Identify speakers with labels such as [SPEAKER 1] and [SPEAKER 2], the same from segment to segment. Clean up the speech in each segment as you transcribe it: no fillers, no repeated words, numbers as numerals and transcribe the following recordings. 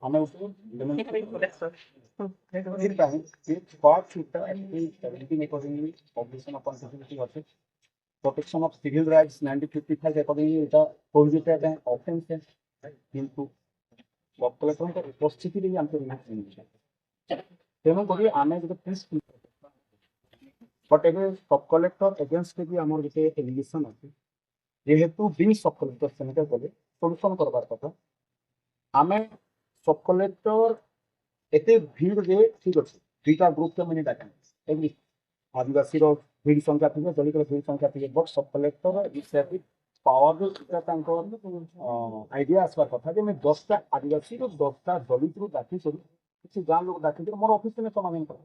[SPEAKER 1] ଆମେ population of constituency ଅଛି protection of civil rights 1955 accordingly এটা prohibited and offense କିନ୍ତୁ ସବ୍ କଲେକ୍ଟରଙ୍କ ଉପସ୍ଥିତିରେ ବି ଆମକୁ ରିଲିଫ୍ ମିଳୁଛି ତେଣୁ କରି ଆମେ ଗୋଟେ ପିସଫୁଲ ବଟ୍ ଏବେ ସବ୍ କଲେକ୍ଟର ଏଗେନ୍ଷ୍ଟରେ ବି ଆମର ଗୋଟେ ଏଲିଗେସନ୍ ଅଛି ଯେହେତୁ ବିନ୍ ସବ୍ କଲେକ୍ଟର ସେମିତି କଲେ ସଲ୍ୟୁସନ୍ କରବାର କଥା ଆମେ ସବ୍ କଲେକ୍ଟର ଏତେ ଭିଡ଼ରେ ଠିକ୍ ଅଛି ଦୁଇଟା ଗ୍ରୁପ୍ରେ ମାନେ ଡାକା ଏମିତି ଆଦିବାସୀର ଭିଡ଼ ସଂଖ୍ୟା ଥିବେ ଦଳିତର ଭିଡ଼ ସଂଖ୍ୟା ଥିବେ ବଟ୍ ସବ୍ କଲେକ୍ଟର ପାୱାର ତାଙ୍କର ଆଇଡିଆ ଆସିବାର କଥା ଯେ ଆମେ 10ଟା ଆଦିବାସୀରୁ 10ଟା ଦଳିତରୁ ଡାକି କରି କିଛି ଗାଁ ଲୋକ ଡାକିକରି ମୋର ଅଫିସରେ ସମାଧାନ କର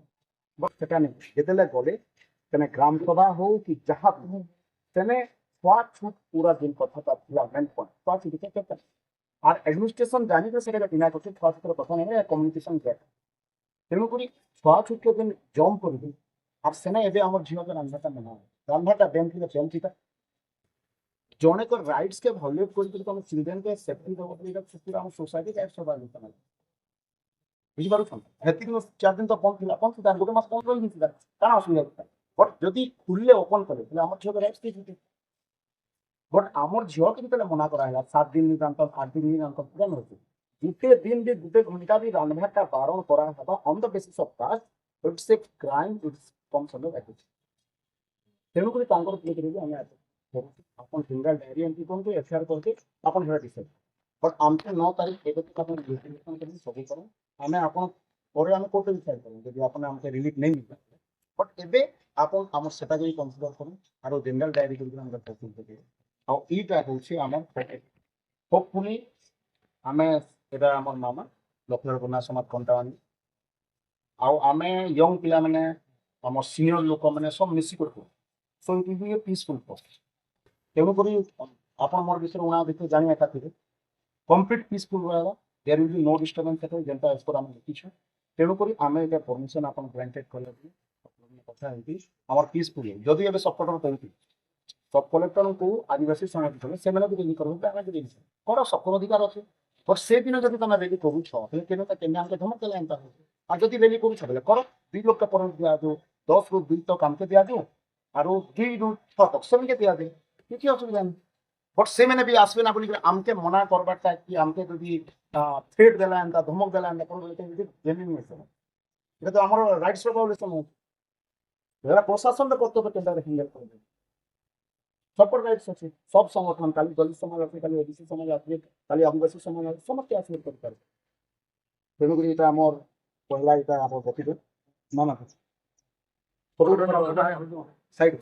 [SPEAKER 1] ବଟ୍ ସେଟା ନେଇ ଯେତେବେଳେ ଗଲେ ସେନେ ଗ୍ରାମ ସଭା ହଉ କି ଯାହା ସେନେ ଛୁଆ ଛୁଟ ପୁରା ଦିନ କଥାଟା ଥିଲା ମେନ୍ ପଏଣ୍ଟ ଛୁଆ ଛୁଟ আর অ্যাডমিনিস্ট্রেশন জানি তো সেটা ডিনাই করছে ছুয়া ছুটের কথা নেই কমিউনিকেশন গ্যাপ তেমনি ছুয়া ছুটকে যেন জম করবে আর সেনা এবে আমার ঝিওকে রান্ধাটা মনে হয় রান্ধাটা বেম থেকে বেম থিতা জনেক রাইটস কে ভায়োলেট করি তুমি চিলড্রেন কে সেফটি দেব এটা পুরা আমার সোসাইটি কে সবাই দিতে না বুঝিপারুছন হেতিক 4 দিন তো বন্ধ ଥିଲା বন্ধ ଥିଲା গোটে মাস বন্ধ রয়ে ଥିଲା কারণ অসুবিধা বট যদি খুললে ওপেন করে তাহলে আমার ঝিওকে রাইটস দিয়ে बट आमर झील के जो मना कराला 7 दिन नितांत 8 दिन नितांत पूरा नहोची गुटे दिन भी गुटे घंटा भी रांधवाटा बारण करा हबा on the basis of caste it's a crime it's comes under act तेणु करी तांकर प्ले करी हम अपन सिंगल डायरी एंट्री कोन एफआईआर करके अपन हेरा डिसाइड बट आमके 9 तारीख एबे तक अपन इन्वेस्टिगेशन करी सभी करो हमें अपन और हम कोर्ट डिसाइड करो यदि अपन हमके रिलीफ नहीं मिलता बट एबे अपन हमर सेटा जो कंसीडर करो आरो जनरल डायरी करी हम प्रोसेस करी ଆଉ ଏଇଟା ହେଉଛି ଆମର ହୋପଫୁଲି ଆମେ ଏଇଟା ଆମର ମାମା ଲକ୍ଷ୍ମୀର କନ୍ୟା ସମାଜ କଣ୍ଟାବାଣୀ ଆଉ ଆମେ ୟଙ୍ଗ ପିଲାମାନେ ଆମ ସିନିୟର ଲୋକମାନେ ସବୁ ମିଶିକରି କରୁ so it will be a peaceful process ତେଣୁକରି ଆପଣ ମୋର ବିଷୟରେ ଉଣା ଭିତରେ ଜାଣିବା ଖାତିରେ କମ୍ପ୍ଲିଟ୍ ପିସଫୁଲ୍ ରହିବ there will be no disturbance ସେଟା ଯେନ୍ତା ଏସ୍ ପର୍ ଆମେ ଲେଖିଛୁ ତେଣୁକରି ଆମେ ଏଇଟା ପରମିସନ୍ ଆପଣ ଗ୍ରାଣ୍ଟେଡ୍ କଲେ କଥା ହେଇକି ଆମର ପିସଫୁଲ୍ ଯଦି ଏବେ ସପୋର୍ଟର କହୁଛି सब कलेक्टर को आदिवासी समाज से सेमेला भी रेडी करू आमे रेडी कर सब अधिकार अच्छे बट से दिन जब तुम रेडी करू केने हमके धमक देला एंता आ जदी रेडी करू छबले कर 2 लोग का परमिट दिया दो 10 रो 2 तो काम के दिया दो आरो 2 रो 6 तक सब के दिया दे किछि असुविधा नहीं बट से मैंने भी आसबे ना बोली हमके मना करबाटा कि हमके जदी थ्रेट देला एंता धमक देला एंता पर बोलते जेन्युइन है এটা তো আমার রাইটস র ভায়োলেশন হচ্ছে এরা প্রশাসন রে কর্তব্য কেন্দ্র হ্যান্ডেল করবে सबको राइट्स अच्छे सब संगठन खाली दलित समाज आसे खाली ओबीसी समाज आसे खाली आदिवासी समाज आसे समस्त आसे कर तेणुक ये आम पहला यहाँ आप गति मामा साइड